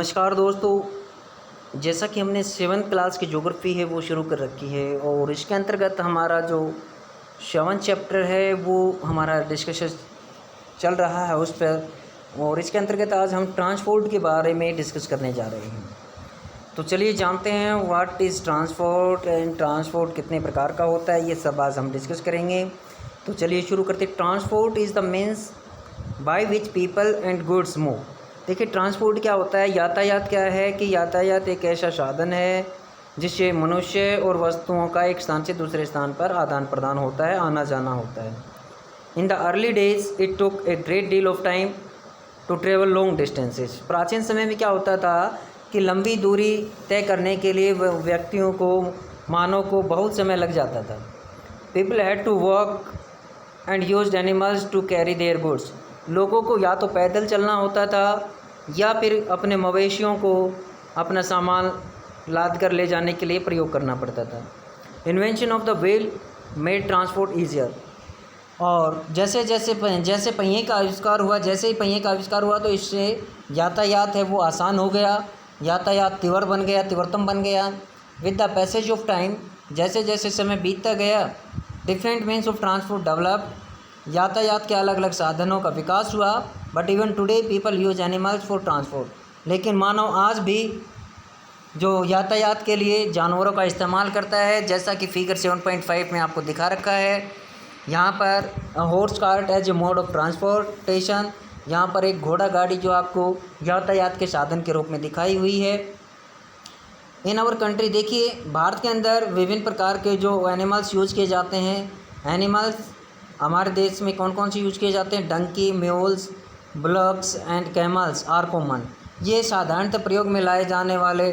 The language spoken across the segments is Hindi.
नमस्कार दोस्तों, जैसा कि हमने 7th क्लास की ज्योग्राफी है वो शुरू कर रखी है और इसके अंतर्गत हमारा जो 7th चैप्टर है वो हमारा डिस्कशन चल रहा है उस पर। और इसके अंतर्गत आज हम ट्रांसपोर्ट के बारे में डिस्कस करने जा रहे हैं। तो चलिए जानते हैं what is transport and transport कितने प्रकार का होता है, ये सब आज हम डिस्कस करेंगे। तो चलिए शुरू करते हैं। Transport is the means by which people and goods move. देखिए ट्रांसपोर्ट क्या होता है, यातायात क्या है कि यातायात एक ऐसा साधन है जिससे मनुष्य और वस्तुओं का एक स्थान से दूसरे स्थान पर आदान प्रदान होता है, आना जाना होता है। In the early days it took a great deal of time to travel long distances. प्राचीन समय में क्या होता था कि लंबी दूरी तय करने के लिए व्यक्तियों को, मानव को बहुत समय लग जाता था। People had to walk and used animals to carry their goods. लोगों को या तो पैदल चलना होता था या फिर अपने मवेशियों को अपना सामान लाद कर ले जाने के लिए प्रयोग करना पड़ता था। Invention of the wheel made transport easier. और जैसे जैसे पहिए का आविष्कार हुआ, जैसे ही पहिए का आविष्कार हुआ तो इससे यातायात है वो आसान हो गया, यातायात तीव्र बन गया, तीव्रतम बन गया। With the passage of time, जैसे जैसे समय बीतता गया, different means of transport developed. यातायात के अलग अलग साधनों का विकास हुआ। But even today people use animals for transport. लेकिन मानव आज भी जो यातायात के लिए जानवरों का इस्तेमाल करता है, जैसा कि फिगर 7.5 में आपको दिखा रखा है। यहाँ पर horse cart as a mode of transportation, यहाँ पर एक घोड़ा गाड़ी जो आपको यातायात के साधन के रूप में दिखाई हुई है। इन आवर कंट्री, देखिए भारत के अंदर विभिन्न प्रकार के जो एनिमल्स यूज़ किए जाते हैं। एनिमल्स हमारे देश में कौन कौन से यूज किए जाते हैं? Donkey, mules, bullocks and camels are common. ये साधारणतः प्रयोग में लाए जाने वाले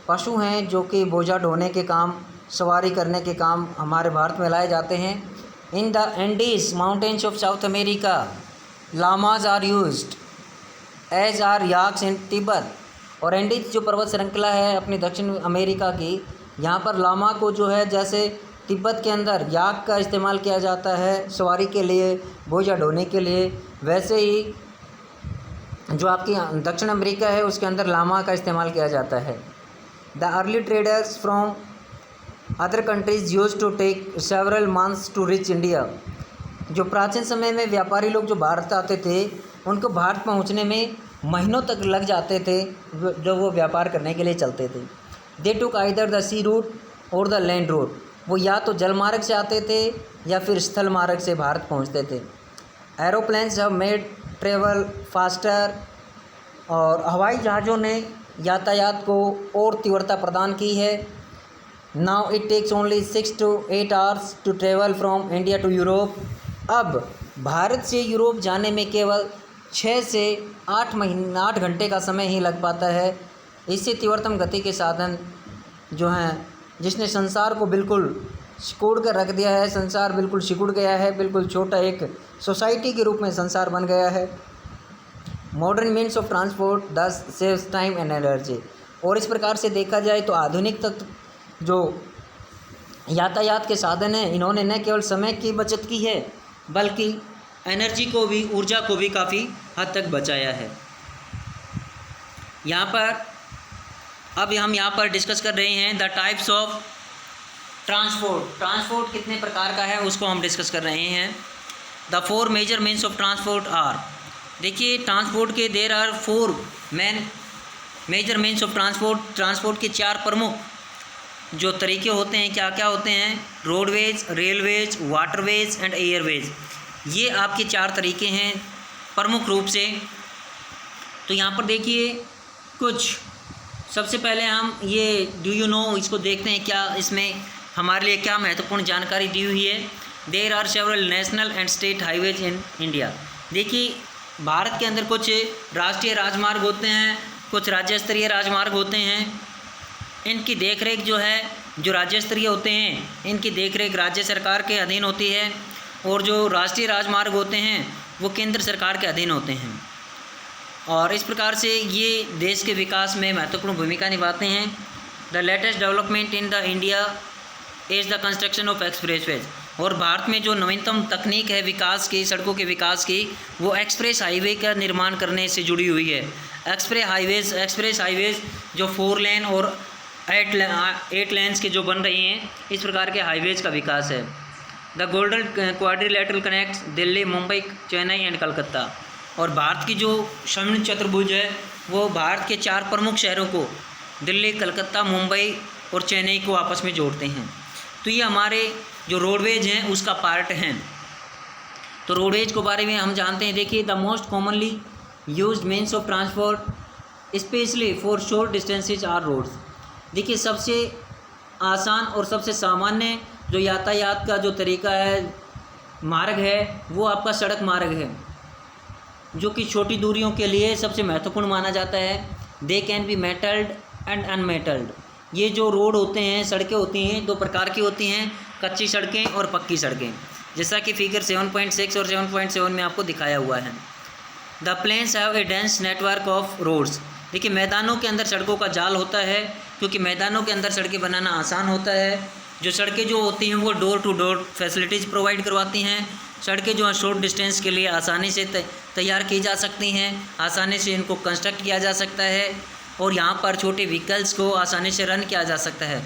पशु हैं जो कि बोझा ढोने के काम, सवारी करने के काम हमारे भारत में लाए जाते हैं। In the Andes mountains of south America llamas are used as are yaks in Tibet. और एंडीज जो पर्वत श्रृंखला है अपनी दक्षिण अमेरिका की, यहाँ पर लामा को जो है जैसे तिब्बत के अंदर याक का इस्तेमाल किया जाता है सवारी के लिए, बोझा ढोने के लिए, वैसे ही जो आपकी दक्षिण अमेरिका है उसके अंदर लामा का इस्तेमाल किया जाता है। The early traders from other countries use to take several months to reach India. जो प्राचीन समय में व्यापारी लोग जो भारत आते थे, उनको भारत पहुंचने में महीनों तक लग जाते थे जो वो व्यापार करने के लिए चलते थे। दे टुक आइदर द सी रूट और द लैंड रूट। वो या तो जल मार्ग से आते थे या फिर स्थल मार्ग से भारत पहुंचते थे। Aeroplanes have made travel faster. और हवाई जहाज़ों ने यातायात को और तीव्रता प्रदान की है। Now it takes only 6 to 8 hours to travel from India to Europe. अब भारत से यूरोप जाने में केवल 6 से 8 घंटे का समय ही लग पाता है। इससे तीव्रतम गति के साधन जो हैं, जिसने संसार को बिल्कुल सिकुड़ कर रख दिया है, संसार बिल्कुल सिकुड़ गया है, बिल्कुल छोटा एक सोसाइटी के रूप में संसार बन गया है। मॉडर्न मीन्स ऑफ ट्रांसपोर्ट दस सेव्स टाइम एंड एनर्जी। और इस प्रकार से देखा जाए तो आधुनिक तक जो यातायात के साधन हैं, इन्होंने न केवल समय की बचत की है बल्कि एनर्जी को भी, ऊर्जा को भी काफ़ी हद तक बचाया है। अब हम यहाँ पर डिस्कस कर रहे हैं the types of transport. Transport कितने प्रकार का है उसको हम डिस्कस कर रहे हैं। The 4 major means of transport are. देखिए ट्रांसपोर्ट के there are 4 major means of transport. Transport के 4 प्रमुख जो तरीके होते हैं, क्या क्या होते हैं? Roadways, railways, waterways and Airways. ये आपके 4 तरीके हैं प्रमुख रूप से। तो यहाँ पर देखिए कुछ, सबसे पहले हम ये डू यू नो इसको देखते हैं, क्या इसमें हमारे लिए क्या महत्वपूर्ण जानकारी दी हुई है। There are several national and state highways in India. देखिए भारत के अंदर कुछ राष्ट्रीय राजमार्ग होते हैं, कुछ राज्य स्तरीय राजमार्ग होते हैं। इनकी देखरेख जो है, जो राज्य स्तरीय होते हैं, इनकी देखरेख राज्य सरकार के अधीन होती है और जो राष्ट्रीय राजमार्ग होते हैं वो केंद्र सरकार के अधीन होते हैं। और इस प्रकार से ये देश के विकास में महत्वपूर्ण भूमिका निभाते हैं। The latest development in the India is the construction of expressways. और भारत में जो नवीनतम तकनीक है विकास की, सड़कों के विकास की, वो एक्सप्रेस हाईवे का निर्माण करने से जुड़ी हुई है। एक्सप्रेस हाईवेज़ जो 4 लेन और 8 लेन्स के जो बन रही हैं, इस प्रकार के हाईवेज़ का विकास है। The golden quadrilateral connects Delhi, Mumbai, Chennai and Calcutta. और भारत की जो स्वर्ण चतुर्भुज है वो भारत के 4 प्रमुख शहरों को दिल्ली, कलकत्ता, मुंबई और चेन्नई को आपस में जोड़ते हैं। तो ये हमारे जो रोडवेज हैं उसका पार्ट हैं। तो रोडवेज के बारे में हम जानते हैं। देखिए, the most commonly used means of transport specially for short distances are roads. देखिए, सबसे आसान और सबसे सामान्य जो यातायात का जो तरीका है, मार्ग है, वो आपका सड़क मार्ग है, जो कि छोटी दूरियों के लिए सबसे महत्वपूर्ण माना जाता है। They can be metalled and unmetalled. ये जो रोड होते हैं, सड़कें होती हैं, 2 प्रकार की होती हैं, कच्ची सड़कें और पक्की सड़कें, जैसा कि फिगर 7.6 और 7.7 में आपको दिखाया हुआ है। The plains have a dense network of roads. देखिए, मैदानों के अंदर सड़कों का जाल होता है, क्योंकि मैदानों के अंदर सड़कें बनाना आसान होता है। जो सड़कें जो होती हैं वो door to door facilities provide करवाती हैं। सड़कें जो हैं शॉर्ट डिस्टेंस के लिए आसानी से तैयार की जा सकती हैं, आसानी से इनको कंस्ट्रक्ट किया जा सकता है और यहाँ पर छोटे व्हीकल्स को आसानी से रन किया जा सकता है।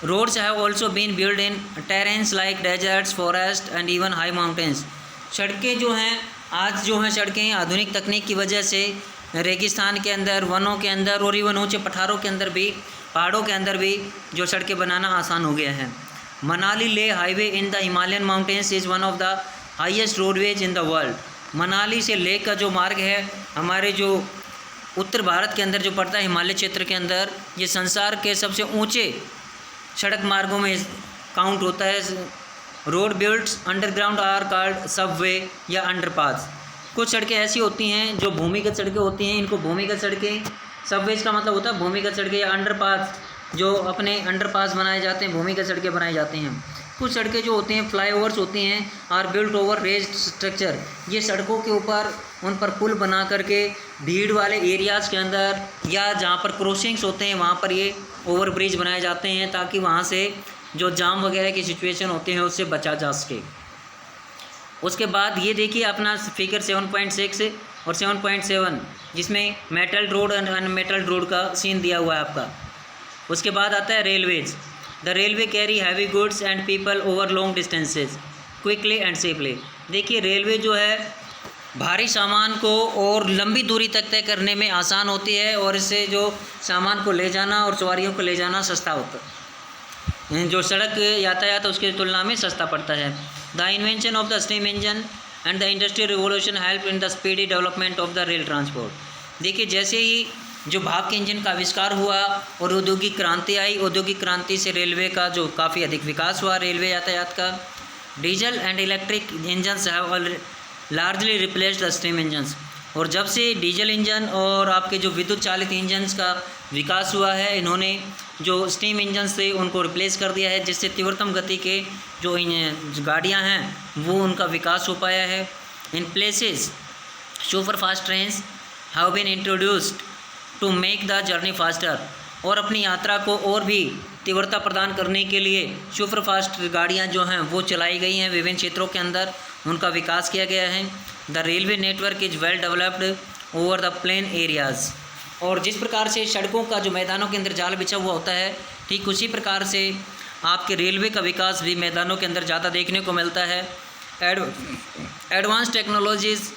Roads have also been build in terrains like deserts, forest and even high mountains. सड़कें जो हैं आज जो हैं सड़कें आधुनिक तकनीक की वजह से रेगिस्तान के अंदर, वनों के अंदर और इवन ऊँचे पठारों के अंदर भी, पहाड़ों के अंदर भी जो सड़कें बनाना आसान हो गया है। मनाली ले highway in the Himalayan mountains is one of the highest roadways in the world. Manali से लेह का जो मार्ग है हमारे जो उत्तर भारत के अंदर जो पड़ता है, हिमालय क्षेत्र के अंदर, ये संसार के सबसे ऊंचे सड़क मार्गों में काउंट होता है। Road builts underground are called subway या अंडरपास। कुछ सड़कें ऐसी होती हैं जो भूमिगत सड़कें होती हैं, इनको भूमिगत सड़कें, सबवेज का मतलब होता है भूमिगत सड़कें, या अंडरपास जो अपने अंडरपास बनाए जाते हैं, भूमिगत सड़कें बनाई जाती हैं। कुछ सड़कें जो होती हैं फ्लाईओवर्स होती हैं, are built over raised structure. ये सड़कों के ऊपर उन पर पुल बना करके भीड़ वाले एरियाज़ के अंदर या जहाँ पर क्रॉसिंग्स होते हैं वहाँ पर ये ओवर ब्रिज बनाए जाते हैं, ताकि वहाँ से जो जाम वगैरह की सिचुएशन होती है उससे बचा जा सके। उसके बाद ये देखिए अपना फिगर 7.6 और 7.7, जिसमें metal road and unmetalled road का सीन दिया हुआ है आपका। उसके बाद आता है railways. The railway carry heavy goods and people over long distances quickly and safely. देखिए, रेलवे जो है भारी सामान को और लंबी दूरी तक तय करने में आसान होती है, और इससे जो सामान को ले जाना और सवारियों को ले जाना सस्ता होता है, जो सड़क यातायात उसकी तुलना में सस्ता पड़ता है। The invention of the steam engine and the industrial revolution help in the speedy development of the rail transport. देखिए, जैसे ही जो भाप के इंजन का आविष्कार हुआ और औद्योगिक क्रांति आई, औद्योगिक क्रांति से रेलवे का जो काफ़ी अधिक विकास हुआ, रेलवे यातायात का। Diesel and electric engines have largely replaced the steam engines. और जब से डीजल इंजन और आपके जो विद्युत चालित इंजन्स का विकास हुआ है, इन्होंने जो स्टीम इंजन थे उनको रिप्लेस कर दिया है, जिससे तीव्रतम गति के जो गाड़ियाँ हैं वो उनका विकास हो पाया है। In places super fast trains have been introduced to make the journey faster. और अपनी यात्रा को और भी तीव्रता प्रदान करने के लिए सुपर फास्ट गाड़ियाँ जो हैं वो चलाई गई हैं, विभिन्न क्षेत्रों के अंदर उनका विकास किया गया है। The railway network is well developed over the plain areas. और जिस प्रकार से सड़कों का जो मैदानों के अंदर जाल बिछा हुआ होता है, ठीक उसी प्रकार से आपके रेलवे का विकास भी मैदानों के अंदर ज़्यादा देखने को मिलता है। Advance technologies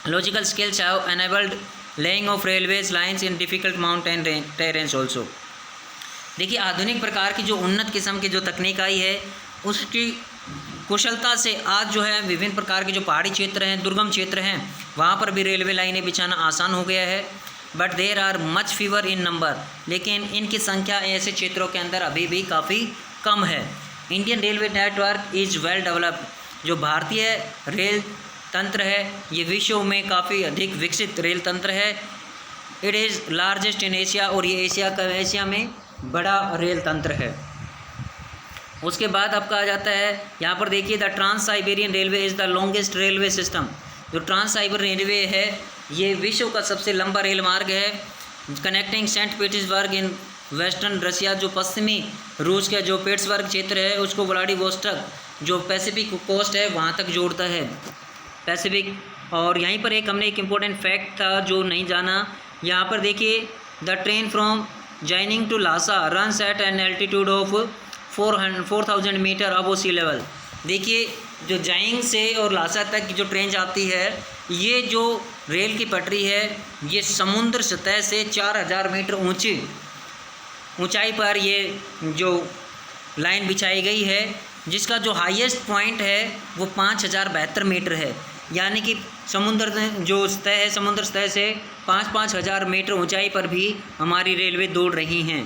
logical skills have enabled laying of railways lines in difficult mountain terrains also. देखिए, आधुनिक प्रकार की जो उन्नत किस्म की जो तकनीक आई है उसकी कुशलता से आज जो है विभिन्न प्रकार के जो पहाड़ी क्षेत्र हैं, दुर्गम क्षेत्र हैं, वहाँ पर भी रेलवे लाइनें बिछाना आसान हो गया है। But there are much fewer in number. लेकिन इनकी संख्या ऐसे क्षेत्रों के अंदर अभी भी काफ़ी कम है। Indian railway network is well developed. जो भारतीय रेल तंत्र है ये विश्व में काफ़ी अधिक विकसित रेल तंत्र है। It is largest in Asia. और ये एशिया में बड़ा रेल तंत्र है। उसके बाद आपका आ जाता है यहाँ पर देखिए, the trans Siberian railway is the longest railway system. जो ट्रांस साइबेरियन रेलवे है ये विश्व का सबसे लंबा रेल मार्ग है, connecting Saint Petersburg in western Russia. जो पश्चिमी रूस का जो पीटर्सबर्ग क्षेत्र है उसको व्लादिवोस्टोक जो पैसिफिक कोस्ट है वहाँ तक जोड़ता है। पैसिफिक और यहीं पर एक हमने एक इम्पोर्टेंट फैक्ट था जो नहीं जाना, यहाँ पर देखिए the train from Xining to Lhasa runs at an altitude of 4000 meter above sea level. देखिए जो जाइंग से और लासा तक की जो ट्रेन जाती है, ये जो रेल की पटरी है ये समुद्र सतह से 4000 मीटर ऊंचाई पर ये जो लाइन बिछाई गई है, जिसका जो हाईएस्ट पॉइंट है वो 5072 मीटर है। यानी कि समुद्र जो सतह है, समुद्र सतह से 5-5 हज़ार मीटर ऊंचाई पर भी हमारी रेलवे दौड़ रही हैं।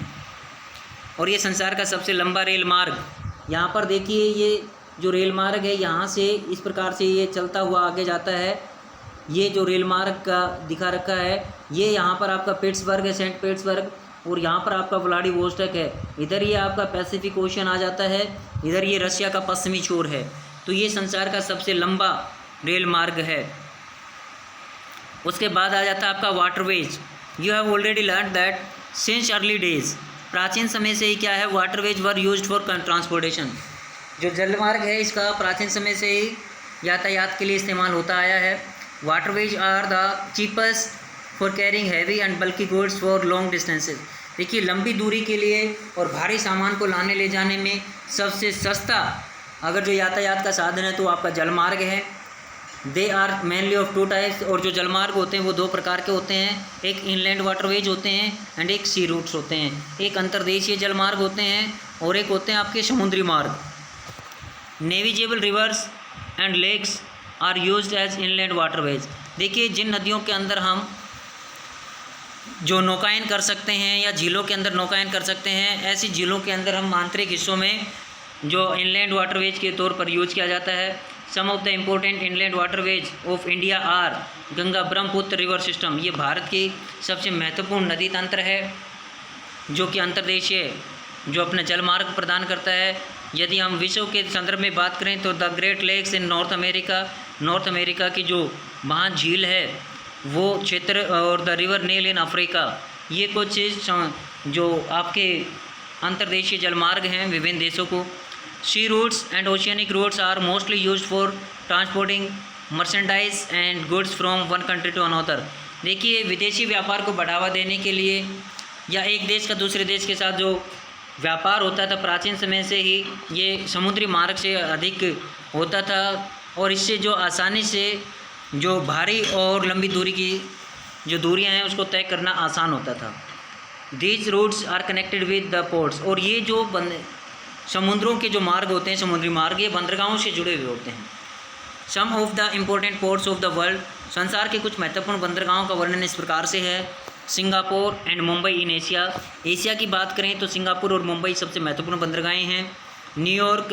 और ये संसार का सबसे लंबा रेल मार्ग, यहाँ पर देखिए ये जो रेल मार्ग है यहाँ से इस प्रकार से ये चलता हुआ आगे जाता है। ये जो रेल मार्ग का दिखा रखा है, ये यहाँ पर आपका पिट्सबर्ग है, सेंट पिट्सबर्ग, और यहाँ पर आपका व्लादिवोस्टॉक है। इधर ये आपका पैसिफिक ओशन आ जाता है, इधर ये रशिया का पश्चिमी छोर है। तो ये संसार का सबसे लंबा रेल मार्ग है। उसके बाद आ जाता है आपका waterways. You have already learn that since early days, प्राचीन समय से ही क्या है, waterways were used for transportation. जो जलमार्ग है इसका प्राचीन समय से ही यातायात के लिए इस्तेमाल होता आया है। Waterways are the cheapest for carrying heavy and bulky goods for long distances. देखिए लंबी दूरी के लिए और भारी सामान को लाने ले जाने में सबसे सस्ता अगर जो यातायात का साधन है तो आपका जलमार्ग है। They are mainly of 2 types, और जो जलमार्ग होते हैं वो 2 प्रकार के होते हैं, एक इनलैंड वाटरवेज होते हैं एंड एक सी रूट्स होते हैं। एक अंतर्देशीय जलमार्ग होते हैं और एक होते हैं आपके समुद्री मार्ग। Navigable rivers and lakes are used as inland waterways. देखिए जिन नदियों के अंदर हम जो नौकायन कर सकते हैं या झीलों के अंदर नौकायन कर सकते हैं, ऐसी झीलों के अंदर हम आंतरिक हिस्सों में जो इनलैंड वाटरवेज के तौर पर यूज किया जाता है। Some of the important inland waterways of India are Ganga Brahmaputra river system. ये भारत की सबसे महत्वपूर्ण नदी तंत्र है जो कि अंतर्देशीय जो अपना जलमार्ग प्रदान करता है। यदि हम विश्व के संदर्भ में बात करें तो the great lakes in North America की जो महान झील है वो क्षेत्र, और the river Nile in Africa, ये कुछ जो आपके अंतर्देशीय जलमार्ग हैं विभिन्न देशों को। Sea routes and oceanic routes are mostly used for transporting merchandise and goods from one country to another. देखिए विदेशी व्यापार को बढ़ावा देने के लिए या एक देश का दूसरे देश के साथ जो व्यापार होता था प्राचीन समय से ही ये समुद्री मार्ग से अधिक होता था, और इससे जो आसानी से जो भारी और लंबी दूरी की जो दूरियां हैं उसको तय करना आसान होता था। These routes are connected with the ports, और ये जो समुद्रों के जो मार्ग होते हैं, समुद्री मार्ग, ये बंदरगाहों से जुड़े हुए होते हैं। Some of the important ports of the world, संसार के कुछ महत्वपूर्ण बंदरगाहों का वर्णन इस प्रकार से है। Singapore and Mumbai in Asia. Asia की बात करें तो सिंगापुर और मुंबई सबसे महत्वपूर्ण बंदरगाहें हैं। न्यूयॉर्क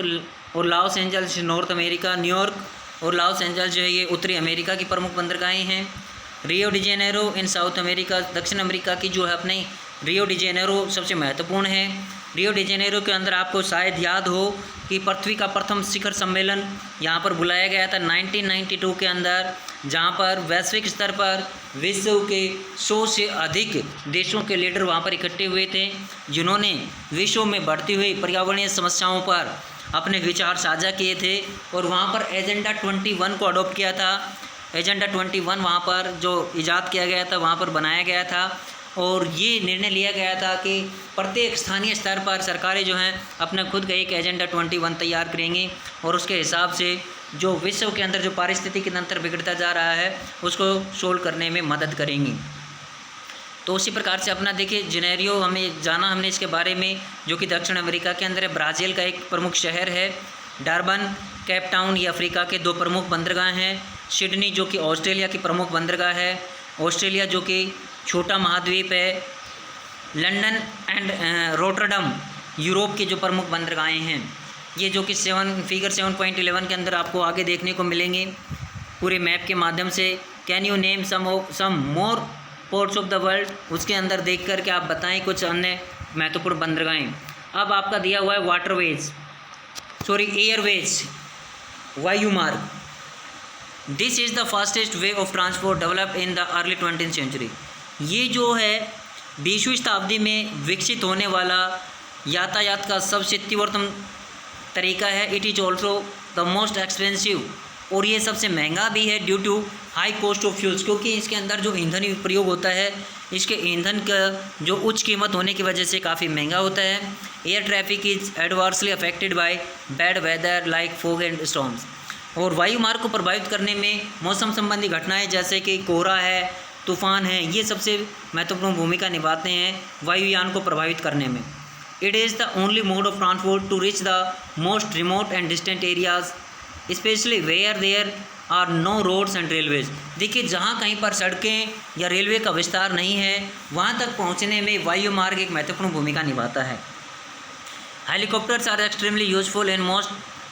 और Los Angeles north America, New York और लॉस एंजल्स जो है ये उत्तरी अमेरिका की प्रमुख बंदरगाहें हैं। रियो डी जेनेरो इन साउथ अमेरिका, दक्षिण अमेरिका की जो है अपने रियो डी जेनेरो सबसे महत्वपूर्ण है। रियो डी जेनेरो के अंदर आपको शायद याद हो कि पृथ्वी का प्रथम शिखर सम्मेलन यहाँ पर बुलाया गया था 1992 के अंदर, जहाँ पर वैश्विक स्तर पर विश्व के 100 से अधिक देशों के लीडर वहाँ पर इकट्ठे हुए थे, जिन्होंने विश्व में बढ़ती हुई पर्यावरणीय समस्याओं पर अपने विचार साझा किए थे। और वहाँ पर एजेंडा 21 को अडॉप्ट किया था। एजेंडा 21 वहाँ पर जो इजाद किया गया था वहाँ पर बनाया गया था, और ये निर्णय लिया गया था कि प्रत्येक स्थानीय स्तर पर सरकारें जो हैं अपना खुद का एक एजेंडा 21 तैयार करेंगी, और उसके हिसाब से जो विश्व के अंदर जो पारिस्थितिकी तंत्र बिगड़ता जा रहा है उसको सोल्व करने में मदद करेंगी। तो उसी प्रकार से अपना देखिए जेनेरियो हमने इसके बारे में, जो कि दक्षिण अमेरिका के अंदर है, ब्राज़ील का एक प्रमुख शहर है। डरबन, केप टाउन ये अफ्रीका के 2 प्रमुख बंदरगाह हैं। सिडनी जो कि ऑस्ट्रेलिया की प्रमुख बंदरगाह है, ऑस्ट्रेलिया जो कि छोटा महाद्वीप है। लंदन एंड रोटरडम यूरोप के जो प्रमुख बंदरगाहें हैं, ये जो कि फिगर 7.11 के अंदर आपको आगे देखने को मिलेंगे पूरे मैप के माध्यम से। Can you name some more ports of the world, उसके अंदर देख कर के आप बताएं कुछ अन्य महत्वपूर्ण बंदरगाहें। अब आपका दिया हुआ है वाटरवेज, एयरवेज, वायु मार्ग। This is the fastest way of transport develop in the early 20th century. ये जो है 20वीं शताब्दी में विकसित होने वाला यातायात का सबसे तीव्रतम तरीका है। It is also the most expensive और ये सबसे महंगा भी है due to high cost of fuels, क्योंकि इसके अंदर जो ईंधन प्रयोग होता है, इसके ईंधन का जो उच्च कीमत होने की वजह से काफ़ी महंगा होता है। Air traffic is adversely affected by bad weather like fog and storms. और वायु मार्ग को प्रभावित करने में मौसम संबंधी घटनाएं जैसे कि कोहरा है, तूफान है, ये सबसे महत्वपूर्ण भूमिका निभाते हैं वायुयान को प्रभावित करने में। It is the only mode of transport to reach the most remote and distant areas specially where there are no roads and railways. देखिए, जहाँ कहीं पर सड़कें या रेलवे का विस्तार नहीं है, वहाँ तक पहुँचने में वायु मार्ग एक महत्वपूर्ण भूमिका निभाता है। Helicopters are extremely useful in most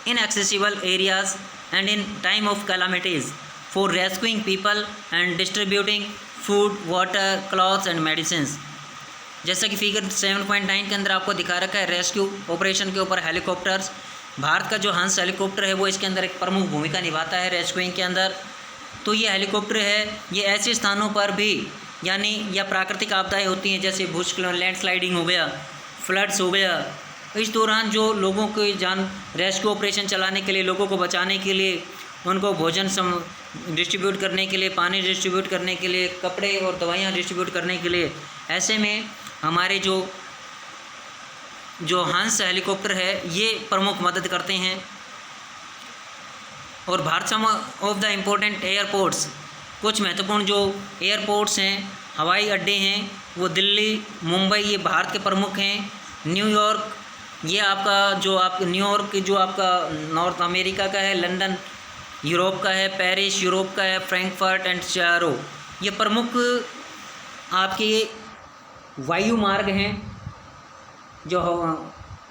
inaccessible areas and in time of calamities for rescuing people and distributing food, water, clothes and medicines। जैसा कि फिगर 7.9 के अंदर आपको दिखा रखा है, रेस्क्यू ऑपरेशन के ऊपर हेलीकॉप्टर्स। भारत का जो हंस हेलीकॉप्टर है वो इसके अंदर एक प्रमुख भूमिका निभाता है रेस्क्यूइंग के अंदर। तो ये हेलीकॉप्टर है, ये ऐसे स्थानों पर भी यानी या प्राकृतिक आपदाएँ होती हैं जैसे भूस्खलन, लैंडस्लाइडिंग हो गया, फ्लड्स हो गया, इस दौरान जो लोगों की जान रेस्क्यू ऑपरेशन चलाने के लिए, लोगों को बचाने के लिए, उनको भोजन डिस्ट्रीब्यूट करने के लिए, पानी डिस्ट्रीब्यूट करने के लिए, कपड़े और दवाइयाँ डिस्ट्रीब्यूट करने के लिए, ऐसे में हमारे जो हंस हेलीकॉप्टर है ये प्रमुख मदद करते हैं। और भारत सम ऑफ द इम्पोर्टेंट एयरपोर्ट्स, कुछ महत्वपूर्ण जो एयरपोर्ट्स हैं, हवाई अड्डे हैं, वो दिल्ली, मुंबई ये भारत के प्रमुख हैं। न्यूयॉर्क ये आपका न्यूयॉर्क जो आपका नॉर्थ अमेरिका का है, लंदन यूरोप का है, पेरिस यूरोप का है, फ्रैंकफर्ट एंड चारो ये प्रमुख आपके वायु मार्ग हैं, जो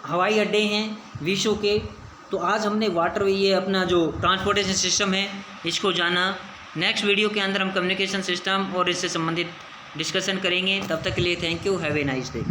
हवाई अड्डे हैं विश्व के। तो आज हमने वाटर ये अपना जो ट्रांसपोर्टेशन सिस्टम है इसको जाना। नेक्स्ट वीडियो के अंदर हम कम्युनिकेशन सिस्टम और इससे संबंधित डिस्कशन करेंगे। तब तक के लिए thank you, have a nice day.